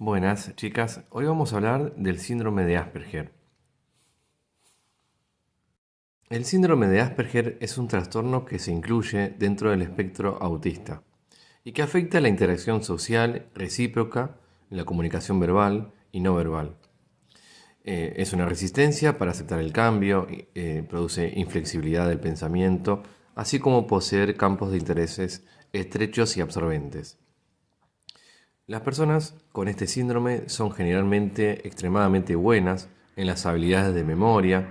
Buenas, chicas. Hoy vamos a hablar del síndrome de Asperger. El síndrome de Asperger es un trastorno que se incluye dentro del espectro autista y que afecta la interacción social, recíproca, la comunicación verbal y no verbal. Es una resistencia para aceptar el cambio, produce inflexibilidad del pensamiento, así como poseer campos de intereses estrechos y absorbentes. Las personas con este síndrome son generalmente extremadamente buenas en las habilidades de memoria,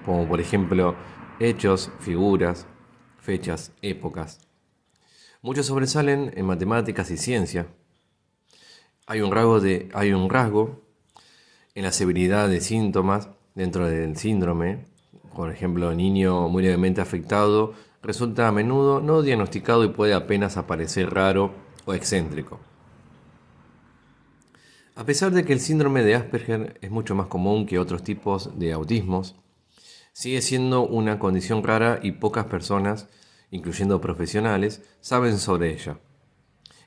como por ejemplo hechos, figuras, fechas, épocas. Muchos sobresalen en matemáticas y ciencia. Hay un rasgo en la severidad de síntomas dentro del síndrome. Por ejemplo, el niño muy levemente afectado resulta a menudo no diagnosticado y puede apenas aparecer raro o excéntrico. A pesar de que el síndrome de Asperger es mucho más común que otros tipos de autismos, sigue siendo una condición rara y pocas personas, incluyendo profesionales, saben sobre ella,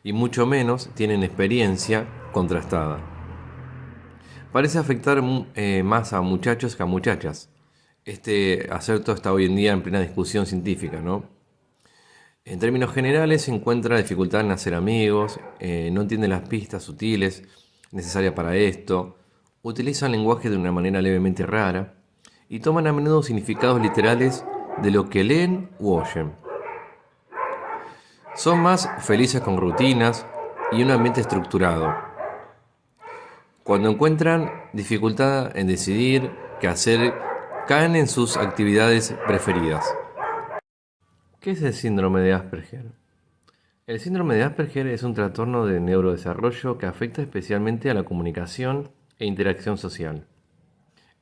y mucho menos tienen experiencia contrastada. Parece afectar más a muchachos que a muchachas. Este acerto está hoy en día en plena discusión científica, ¿no? En términos generales, se encuentra dificultad en hacer amigos, no entiende las pistas sutiles necesarias para esto, utilizan lenguaje de una manera levemente rara y toman a menudo significados literales de lo que leen u oyen. Son más felices con rutinas y un ambiente estructurado. Cuando encuentran dificultad en decidir qué hacer, caen en sus actividades preferidas. ¿Qué es el síndrome de Asperger? El síndrome de Asperger es un trastorno de neurodesarrollo que afecta especialmente a la comunicación e interacción social.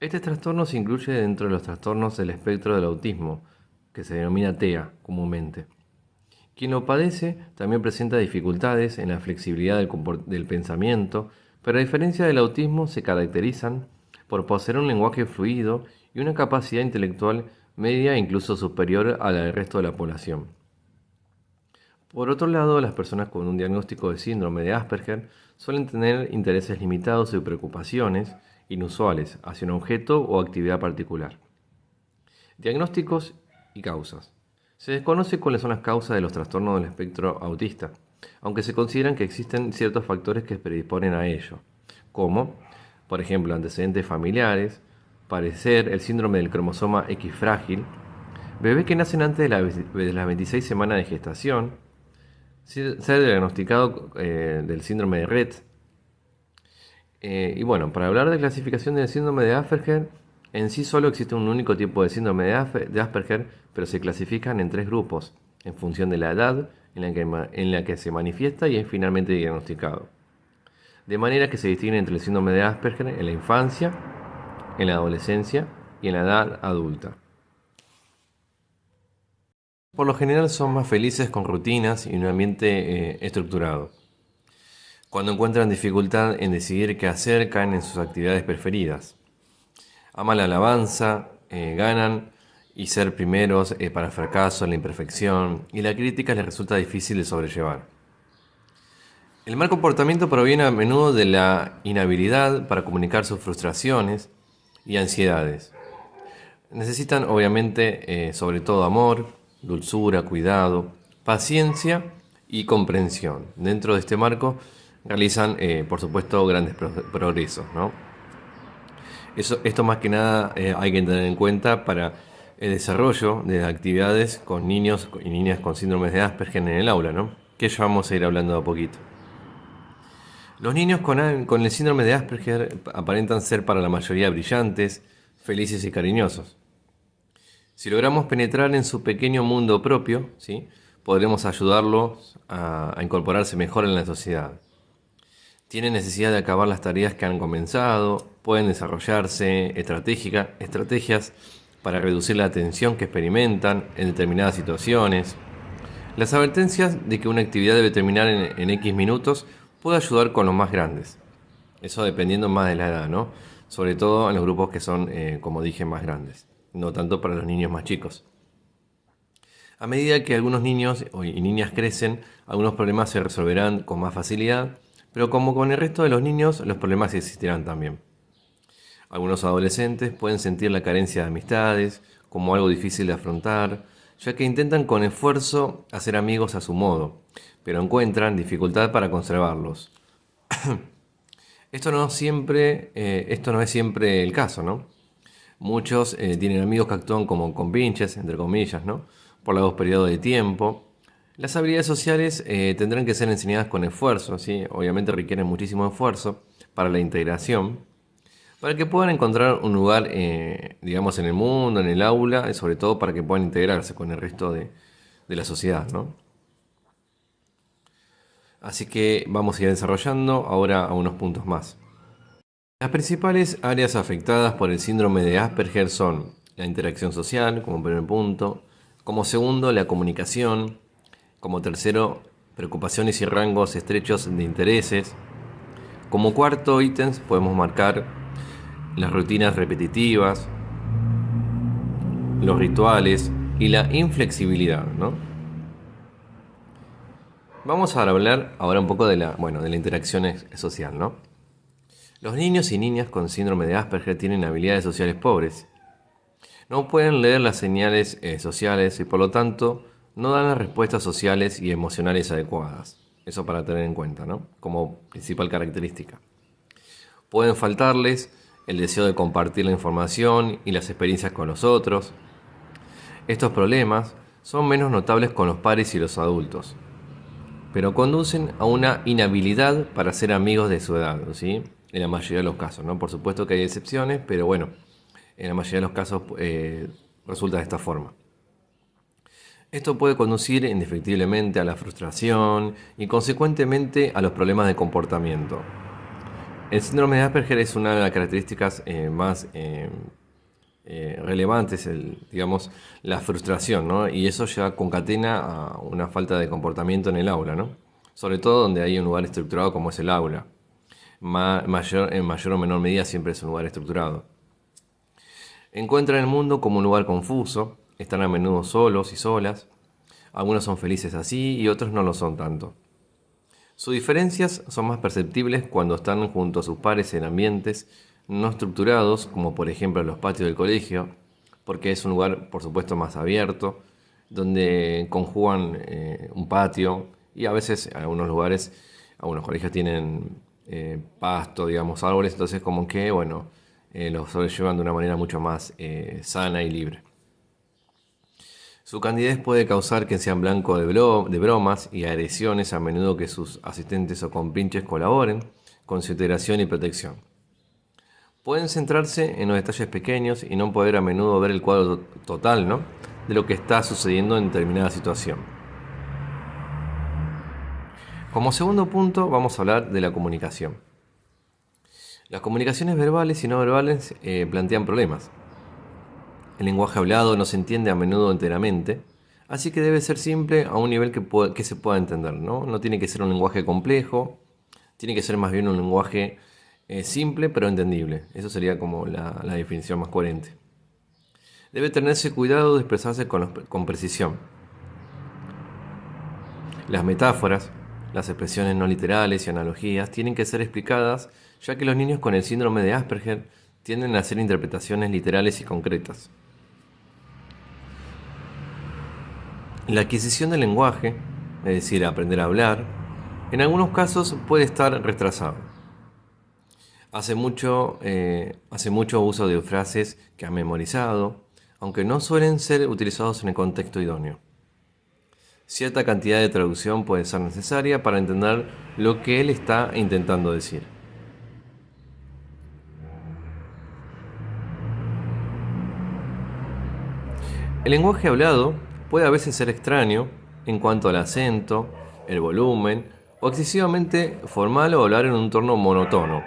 Este trastorno se incluye dentro de los trastornos del espectro del autismo, que se denomina TEA comúnmente. Quien lo padece también presenta dificultades en la flexibilidad del pensamiento, pero a diferencia del autismo se caracterizan por poseer un lenguaje fluido y una capacidad intelectual media e incluso superior a la del resto de la población. Por otro lado, las personas con un diagnóstico de síndrome de Asperger suelen tener intereses limitados y preocupaciones inusuales hacia un objeto o actividad particular. Diagnósticos y causas. Se desconoce cuáles son las causas de los trastornos del espectro autista, aunque se consideran que existen ciertos factores que predisponen a ello, como, por ejemplo, antecedentes familiares, padecer el síndrome del cromosoma X frágil, bebés que nacen antes de las 26 semanas de gestación, ser diagnosticado del síndrome de Rett. Y bueno, para hablar de clasificación del síndrome de Asperger, en sí solo existe un único tipo de síndrome de Asperger, pero se clasifican en tres grupos, en función de la edad en la que se manifiesta y es finalmente diagnosticado. De manera que se distingue entre el síndrome de Asperger en la infancia, en la adolescencia y en la edad adulta. Por lo general son más felices con rutinas y un ambiente estructurado. Cuando encuentran dificultad en decidir qué hacer, caen en sus actividades preferidas. Aman la alabanza, ganan y ser primeros para el fracaso, la imperfección y la crítica les resulta difícil de sobrellevar. El mal comportamiento proviene a menudo de la inhabilidad para comunicar sus frustraciones y ansiedades. Necesitan obviamente sobre todo amor, dulzura, cuidado, paciencia y comprensión. Dentro de este marco realizan por supuesto grandes progresos, ¿no? Esto más que nada hay que tener en cuenta para el desarrollo de actividades con niños y niñas con síndromes de Asperger en el aula, ¿no? Que ya vamos a ir hablando de a poquito. Los niños con el síndrome de Asperger aparentan ser para la mayoría brillantes, felices y cariñosos. Si logramos penetrar en su pequeño mundo propio, ¿sí?, podremos ayudarlos a incorporarse mejor en la sociedad. Tienen necesidad de acabar las tareas que han comenzado, pueden desarrollarse estrategias para reducir la tensión que experimentan en determinadas situaciones. Las advertencias de que una actividad debe terminar en X minutos puede ayudar con los más grandes. Eso dependiendo más de la edad, ¿no? Sobre todo en los grupos que son, como dije, más grandes. No tanto para los niños más chicos. A medida que algunos niños y niñas crecen, algunos problemas se resolverán con más facilidad, Pero como con el resto de los niños, los problemas existirán también. Algunos adolescentes pueden sentir la carencia de amistades como algo difícil de afrontar, ya que intentan con esfuerzo hacer amigos a su modo, pero encuentran dificultad para conservarlos. Esto no es siempre el caso, ¿no? Muchos tienen amigos que actúan como compinches, entre comillas, ¿no? Por largos periodos de tiempo. Las habilidades sociales tendrán que ser enseñadas con esfuerzo, ¿sí? Obviamente requieren muchísimo esfuerzo para la integración, para que puedan encontrar un lugar, digamos, en el mundo, en el aula, y sobre todo para que puedan integrarse con el resto de la sociedad, ¿no? Así que vamos a ir desarrollando ahora a unos puntos más. Las principales áreas afectadas por el síndrome de Asperger son la interacción social, como primer punto; como segundo, la comunicación; como tercero, preocupaciones y rangos estrechos de intereses; como cuarto ítems podemos marcar las rutinas repetitivas, los rituales y la inflexibilidad, ¿no? Vamos a hablar ahora un poco de la interacción social, ¿no? Los niños y niñas con síndrome de Asperger tienen habilidades sociales pobres. No pueden leer las señales sociales y por lo tanto no dan las respuestas sociales y emocionales adecuadas. Eso para tener en cuenta, ¿no? Como principal característica. Pueden faltarles el deseo de compartir la información y las experiencias con los otros. Estos problemas son menos notables con los padres y los adultos, pero conducen a una inhabilidad para ser amigos de su edad, ¿sí? En la mayoría de los casos, ¿no? Por supuesto que hay excepciones, pero bueno, en la mayoría de los casos resulta de esta forma. Esto puede conducir indefectiblemente a la frustración y consecuentemente a los problemas de comportamiento. El síndrome de Asperger es una de las características más relevantes, digamos, la frustración, ¿no? Y eso ya concatena a una falta de comportamiento en el aula, ¿no? Sobre todo donde hay un lugar estructurado como es el aula. En mayor o menor medida siempre es un lugar estructurado. Encuentran el mundo como un lugar confuso, están a menudo solos y solas. Algunos son felices así y otros no lo son tanto. Sus diferencias son más perceptibles cuando están junto a sus pares en ambientes no estructurados, como por ejemplo los patios del colegio, porque es un lugar, por supuesto, más abierto, donde conjugan un patio y a veces algunos lugares, algunos colegios tienen pasto, digamos, árboles, entonces como que, bueno, los sobrellevan de una manera mucho más sana y libre. Su candidez puede causar que sean blanco de bromas y agresiones a menudo que sus asistentes o compinches colaboren con su integración y protección. Pueden centrarse en los detalles pequeños y no poder a menudo ver el cuadro total, ¿no?, de lo que está sucediendo en determinada situación. Como segundo punto vamos a hablar de la comunicación. Las comunicaciones verbales y no verbales plantean problemas. El lenguaje hablado no se entiende a menudo enteramente, así que debe ser simple a un nivel que se pueda entender, ¿no? No tiene que ser un lenguaje complejo, tiene que ser más bien un lenguaje simple pero entendible. Eso sería como la definición más coherente. Debe tenerse cuidado de expresarse con precisión. Las metáforas, las expresiones no literales y analogías tienen que ser explicadas, ya que los niños con el síndrome de Asperger tienden a hacer interpretaciones literales y concretas. La adquisición del lenguaje, es decir, aprender a hablar, en algunos casos puede estar retrasado. Hace mucho uso de frases que ha memorizado, aunque no suelen ser utilizados en el contexto idóneo. Cierta cantidad de traducción puede ser necesaria para entender lo que él está intentando decir. El lenguaje hablado puede a veces ser extraño en cuanto al acento, el volumen o excesivamente formal o hablar en un tono monótono.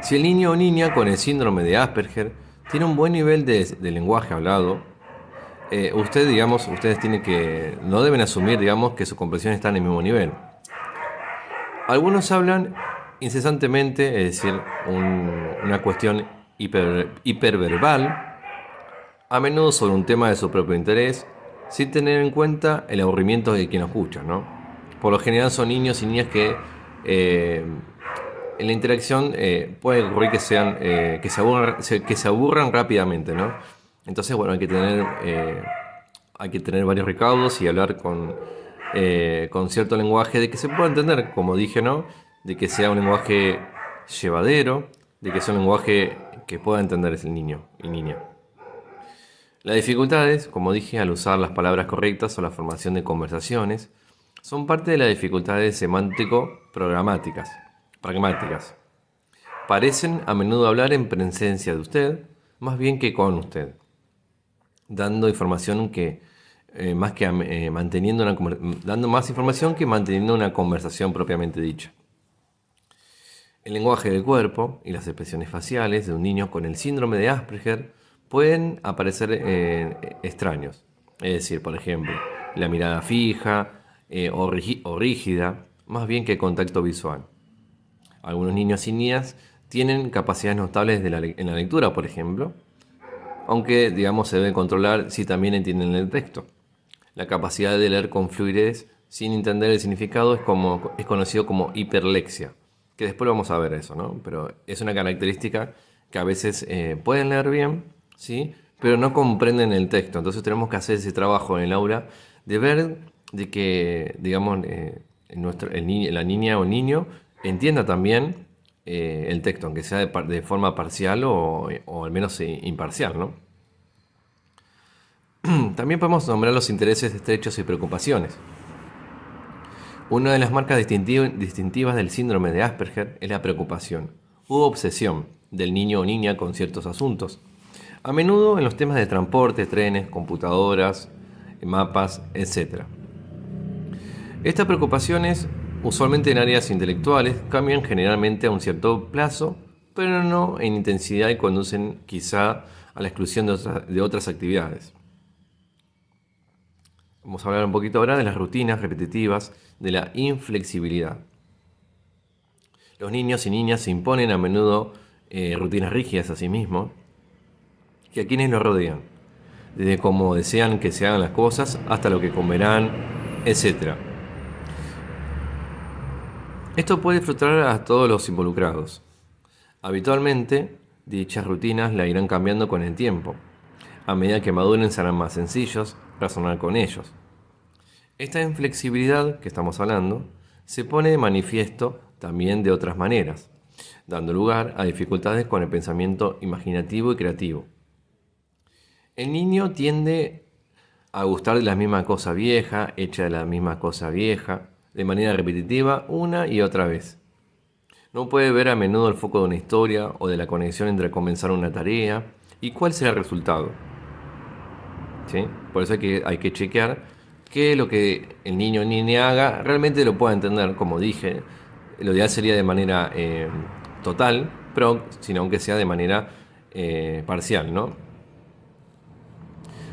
Si el niño o niña con el síndrome de Asperger tiene un buen nivel de lenguaje hablado, ustedes no deben asumir, que su comprensión está en el mismo nivel. Algunos hablan incesantemente, es decir, una cuestión hiperverbal, a menudo sobre un tema de su propio interés, sin tener en cuenta el aburrimiento de quien lo escucha, ¿no? Por lo general son niños y niñas que en la interacción puede ocurrir que se aburran rápidamente, ¿no? Entonces, bueno, hay que tener varios recaudos y hablar con cierto lenguaje de que se pueda entender, como dije, ¿no? De que sea un lenguaje llevadero, de que sea un lenguaje que pueda entender el niño y niña. Las dificultades, como dije, al usar las palabras correctas o la formación de conversaciones, son parte de las dificultades semántico-pragmáticas. Parecen a menudo hablar en presencia de usted, más bien que con usted, dando información dando más información que manteniendo una conversación propiamente dicha. El lenguaje del cuerpo y las expresiones faciales de un niño con el síndrome de Asperger pueden aparecer extraños. Es decir, por ejemplo, la mirada fija o rígida, más bien que contacto visual. Algunos niños y niñas tienen capacidades notables en la lectura, por ejemplo, aunque, digamos, se debe controlar si también entienden el texto. La capacidad de leer con fluidez sin entender el significado es conocido como hiperlexia, que después vamos a ver eso, ¿no? Pero es una característica que a veces pueden leer bien, ¿sí? Pero no comprenden el texto. Entonces tenemos que hacer ese trabajo en el aula de ver de que, digamos, la niña o el niño entienda también el texto, aunque sea de forma parcial o al menos imparcial, ¿no? También podemos nombrar los intereses estrechos y preocupaciones. Una de las marcas distintivas del síndrome de Asperger es la preocupación u obsesión del niño o niña con ciertos asuntos. A menudo en los temas de transporte, trenes, computadoras, mapas, etc. Estas preocupaciones, usualmente en áreas intelectuales, cambian generalmente a un cierto plazo, pero no en intensidad y conducen quizá a la exclusión de otras actividades. Vamos a hablar un poquito ahora de las rutinas repetitivas, de la inflexibilidad. Los niños y niñas se imponen a menudo rutinas rígidas a sí mismos y a quienes los rodean, desde cómo desean que se hagan las cosas hasta lo que comerán, etc. Esto puede frustrar a todos los involucrados. Habitualmente, dichas rutinas la irán cambiando con el tiempo. A medida que maduren serán más sencillos razonar con ellos. Esta inflexibilidad que estamos hablando se pone de manifiesto también de otras maneras, dando lugar a dificultades con el pensamiento imaginativo y creativo. El niño tiende a gustar de la misma cosa vieja, hecha de la misma cosa vieja, de manera repetitiva una y otra vez. No puede ver a menudo el foco de una historia o de la conexión entre comenzar una tarea y cuál será el resultado. ¿Sí? Por eso hay que chequear que lo que el niño o niña haga realmente lo pueda entender, como dije. Lo ideal sería de manera total, pero sino aunque sea de manera parcial, ¿no?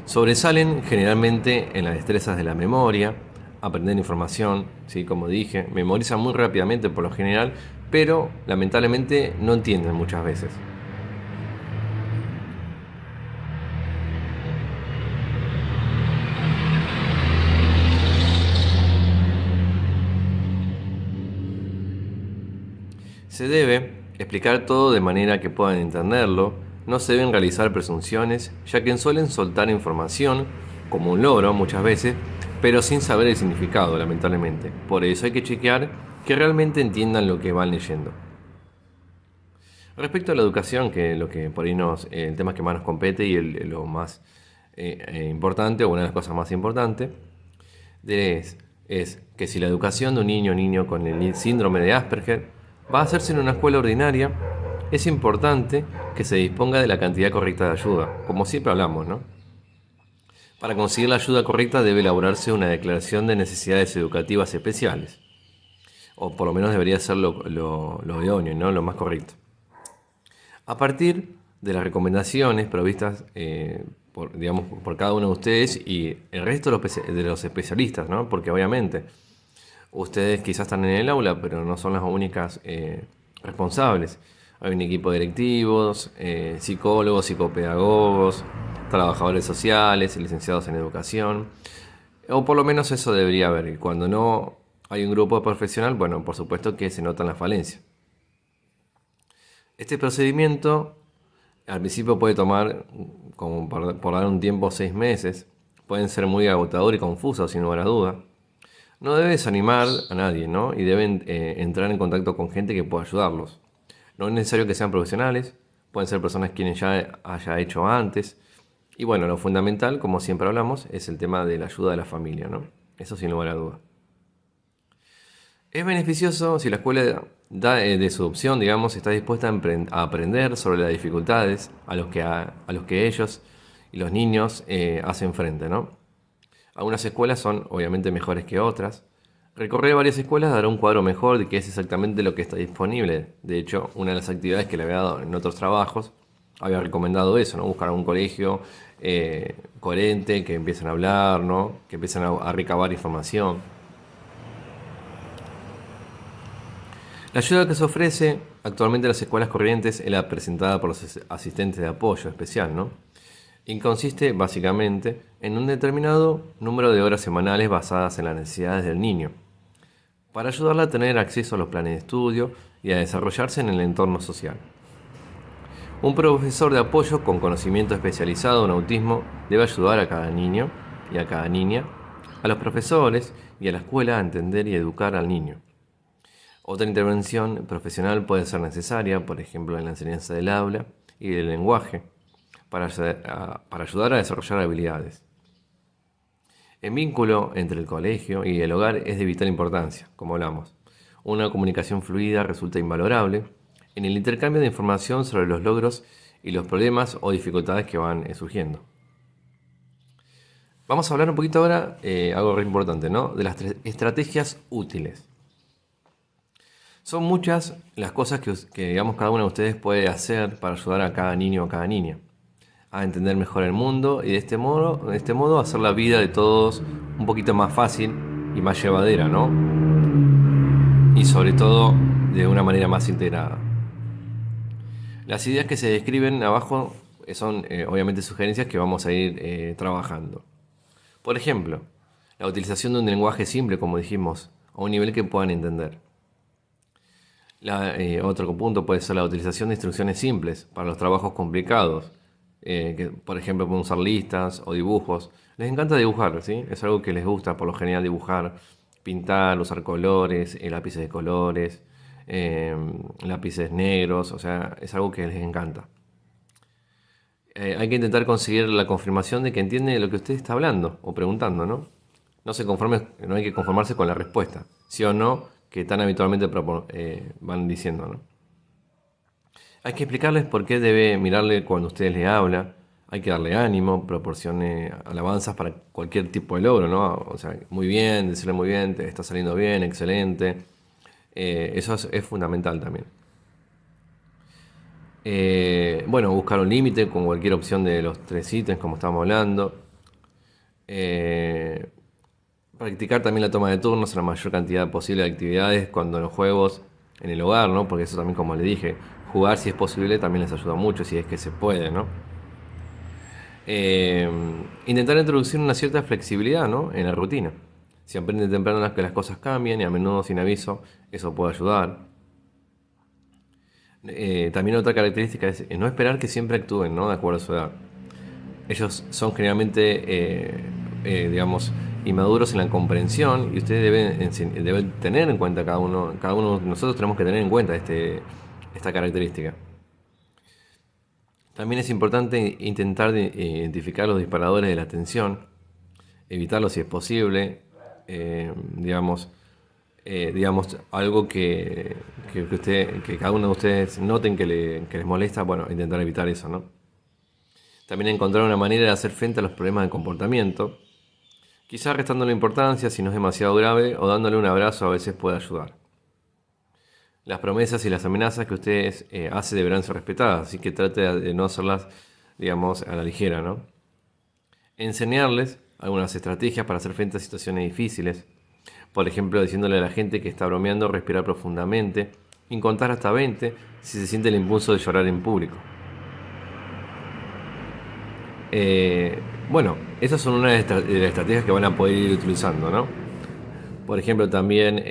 Sobresalen generalmente en las destrezas de la memoria, aprender información, ¿sí? Como dije, memorizan muy rápidamente por lo general, pero lamentablemente no entienden muchas veces. Se debe explicar todo de manera que puedan entenderlo, no se deben realizar presunciones, ya que suelen soltar información, como un loro muchas veces, pero sin saber el significado, lamentablemente. Por eso hay que chequear que realmente entiendan lo que van leyendo. Respecto a la educación, que lo que por ahí el tema que más nos compete y lo más importante, o una de las cosas más importantes, es que si la educación de un niño o niño con el síndrome de Asperger va a hacerse en una escuela ordinaria, es importante que se disponga de la cantidad correcta de ayuda, como siempre hablamos, ¿no? Para conseguir la ayuda correcta debe elaborarse una declaración de necesidades educativas especiales, o por lo menos debería ser lo idóneo, ¿no? Lo más correcto. A partir de las recomendaciones provistas por cada uno de ustedes y el resto de los especialistas, ¿no? Porque obviamente ustedes quizás están en el aula, pero no son las únicas responsables. Hay un equipo de directivos, psicólogos, psicopedagogos, trabajadores sociales, licenciados en educación, o por lo menos eso debería haber. Y cuando no hay un grupo profesional, bueno, por supuesto que se notan las falencias. Este procedimiento al principio puede tomar, como por dar un tiempo, 6 meses. Pueden ser muy agotador y confusos, sin lugar a duda. No debe desanimar a nadie, ¿no? Y deben entrar en contacto con gente que pueda ayudarlos. No es necesario que sean profesionales, pueden ser personas quienes ya haya hecho antes. Y bueno, lo fundamental, como siempre hablamos, es el tema de la ayuda de la familia, ¿no? Eso sin lugar a duda. Es beneficioso si la escuela de su opción, digamos, está dispuesta a aprender sobre las dificultades a los que ellos y los niños hacen frente, ¿no? Algunas escuelas son obviamente mejores que otras. Recorrer varias escuelas dará un cuadro mejor de qué es exactamente lo que está disponible. De hecho, una de las actividades que le había dado en otros trabajos, había recomendado eso, ¿no? Buscar un colegio coherente, que empiecen a hablar, ¿no? Que empiecen a recabar información. La ayuda que se ofrece actualmente en las escuelas corrientes es la presentada por los asistentes de apoyo especial, ¿no? Y consiste básicamente en un determinado número de horas semanales basadas en las necesidades del niño, para ayudarle a tener acceso a los planes de estudio y a desarrollarse en el entorno social. Un profesor de apoyo con conocimiento especializado en autismo debe ayudar a cada niño y a cada niña, a los profesores y a la escuela a entender y educar al niño. Otra intervención profesional puede ser necesaria, por ejemplo, en la enseñanza del habla y del lenguaje, para ayudar a desarrollar habilidades. El vínculo entre el colegio y el hogar es de vital importancia, como hablamos. Una comunicación fluida resulta invalorable en el intercambio de información sobre los logros y los problemas o dificultades que van surgiendo. Vamos a hablar un poquito ahora, algo re importante, ¿no? De las estrategias útiles. Son muchas las cosas que, digamos, cada uno de ustedes puede hacer para ayudar a cada niño o cada niña a entender mejor el mundo y de este modo hacer la vida de todos un poquito más fácil y más llevadera, ¿no? Y sobre todo de una manera más integrada. Las ideas que se describen abajo son obviamente sugerencias que vamos a ir trabajando. Por ejemplo, la utilización de un lenguaje simple, como dijimos, a un nivel que puedan entender. Otro punto puede ser la utilización de instrucciones simples para los trabajos complicados, que por ejemplo pueden usar listas o dibujos. Les encanta dibujar, ¿sí? Es algo que les gusta por lo general dibujar, pintar, usar colores, lápices de colores, lápices negros, o sea, es algo que les encanta. Hay que intentar conseguir la confirmación de que entiende lo que usted está hablando o preguntando, ¿no? No hay que conformarse con la respuesta, sí o no, que tan habitualmente van diciendo, ¿no? Hay que explicarles por qué debe mirarle cuando usted le habla. Hay que darle ánimo, proporcione alabanzas para cualquier tipo de logro, ¿no? O sea, muy bien, decirle muy bien, te está saliendo bien, excelente. Eso es fundamental también. Bueno, buscar un límite con cualquier opción de los 3 ítems, como estábamos hablando. Practicar también la toma de turnos en la mayor cantidad posible de actividades cuando en los juegos, en el hogar, ¿no? Porque eso también, como le dije, jugar si es posible también les ayuda mucho, si es que se puede, ¿no? Intentar introducir una cierta flexibilidad, ¿no? En la rutina. Si aprenden temprano que las cosas cambian y a menudo sin aviso, eso puede ayudar. También otra característica es no esperar que siempre actúen, ¿no? De acuerdo a su edad. Ellos son generalmente, digamos, inmaduros en la comprensión y ustedes deben tener en cuenta cada uno de nosotros tenemos que tener en cuenta esta característica. También es importante intentar identificar los disparadores de la atención, evitarlos si es posible, digamos, algo que cada uno de ustedes noten que les molesta, bueno, intentar evitar eso, ¿no? También encontrar una manera de hacer frente a los problemas de comportamiento, quizás restándole importancia si no es demasiado grave o dándole un abrazo a veces puede ayudar. Las promesas y las amenazas que ustedes hacen deberán ser respetadas, así que trate de no hacerlas, digamos, a la ligera, ¿no? Enseñarles algunas estrategias para hacer frente a situaciones difíciles, por ejemplo, diciéndole a la gente que está bromeando respirar profundamente y contar hasta 20 si se siente el impulso de llorar en público. Bueno, esas son una de las estrategias que van a poder ir utilizando, ¿no? Por ejemplo, también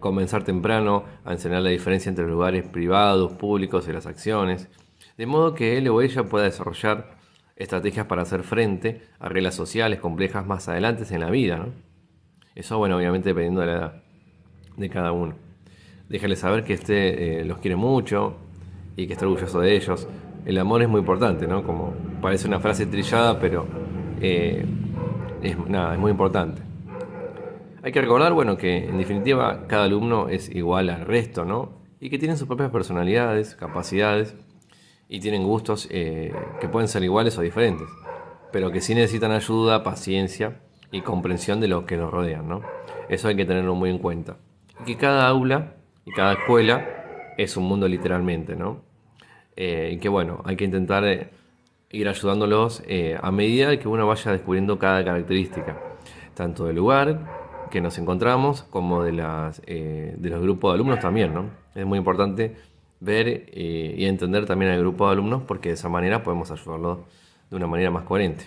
comenzar temprano a enseñar la diferencia entre los lugares privados, públicos y las acciones, de modo que él o ella pueda desarrollar estrategias para hacer frente a reglas sociales complejas más adelante en la vida, ¿no? Eso, bueno, obviamente dependiendo de la edad de cada uno. Déjale saber que los quiere mucho y que está orgulloso de ellos. El amor es muy importante, ¿no? Como parece una frase trillada, pero eh, es muy importante. Hay que recordar, bueno, que en definitiva cada alumno es igual al resto, ¿no? Y que tienen sus propias personalidades, capacidades y tienen gustos que pueden ser iguales o diferentes, pero que sí necesitan ayuda, paciencia y comprensión de los que nos rodean, ¿no? Eso hay que tenerlo muy en cuenta. Y que cada aula y cada escuela es un mundo literalmente, ¿no? Y que bueno, hay que intentar ir ayudándolos a medida que uno vaya descubriendo cada característica, tanto del lugar que nos encontramos como de los grupos de alumnos también, ¿no? Es muy importante ver y entender también al grupo de alumnos porque de esa manera podemos ayudarlos de una manera más coherente.